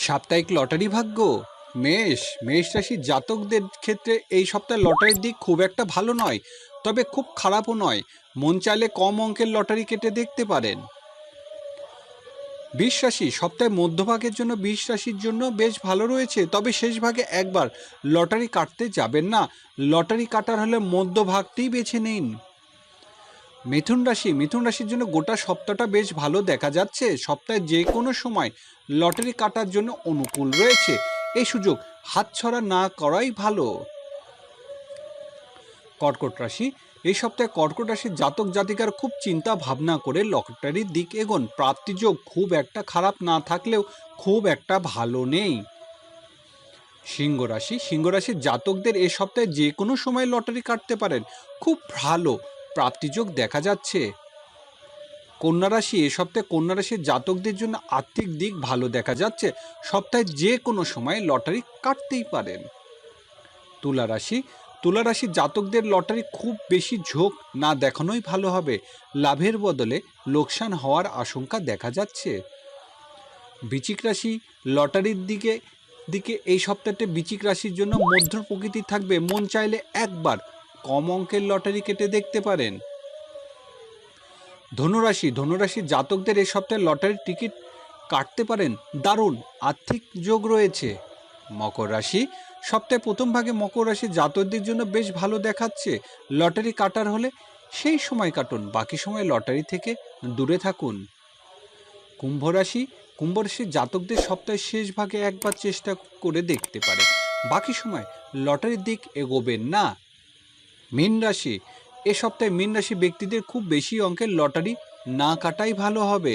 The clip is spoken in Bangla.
সাপ্তাহিক লটারি ভাগ্য। মেষ রাশির জাতকদের ক্ষেত্রে এই সপ্তাহে লটারির দিক খুব একটা ভালো নয়, তবে খুব খারাপও নয়। মন চাইলে কম অঙ্কের লটারি কেটে দেখতে পারেন। বৃষ রাশি, সপ্তাহে মধ্যভাগের জন্য বৃষ রাশির জন্য বেশ ভালো রয়েছে, তবে শেষ ভাগে একবার লটারি কাটতে যাবেন না। লটারি কাটার হলে মধ্যভাগটিই বেছে নিন। মিথুন রাশির জন্য গোটা সপ্তাহটা বেশ ভালো দেখা যাচ্ছে। সপ্তাহে যে কোনো সময় লটারি কাটার জন্য অনুকূল রয়েছে। এই সুযোগ হাতছাড়া না করাই ভালো। কর্কট রাশি, এই সপ্তাহে কর্কট রাশির জাতক জাতিকার খুব চিন্তা ভাবনা করে লটারির দিক এগোন। প্রাপ্তিযোগ খুব একটা খারাপ না থাকলেও খুব একটা ভালো নেই। সিংহ রাশির জাতকদের এ সপ্তাহে যে কোনো সময় লটারি কাটতে পারেন, খুব ভালো প্রাপ্তিযোগ দেখা যাচ্ছে। কন্যা রাশি, এ সপ্তাহে কন্যা রাশির জাতকদের জন্য আর্থিক দিক ভালো দেখা যাচ্ছে। সপ্তাহে যে কোনো সময় লটারি কাটতেই পারেন। তুলা রাশির জাতকদের লটারি খুব বেশি ঝোঁক না দেখানোই ভালো হবে। লাভের বদলে লোকসান হওয়ার আশঙ্কা দেখা যাচ্ছে। বৃশ্চিক রাশি, লটারির দিকে এই সপ্তাহতে বৃশ্চিক রাশির জন্য মধ্য প্রকৃতি থাকবে। মন চাইলে একবার কম অঙ্কের লটারি কেটে দেখতে পারেন। ধনুরাশির জাতকদের এই সপ্তাহে লটারির টিকিট কাটতে পারেন, দারুণ আর্থিক যোগ রয়েছে। মকর রাশি, সপ্তাহে প্রথম ভাগে মকর রাশির জাতকদের জন্য বেশ ভালো দেখাচ্ছে। লটারি কাটার হলে সেই সময় কাটুন, বাকি সময় লটারি থেকে দূরে থাকুন। কুম্ভ রাশির জাতকদের সপ্তাহের শেষ ভাগে একবার চেষ্টা করে দেখতে পারে, বাকি সময় লটারির দিক এগোবেন না। মীন রাশি, এ সপ্তাহে মীন রাশি ব্যক্তিদের খুব বেশি অঙ্কের লটারি না কাটাই ভালো হবে।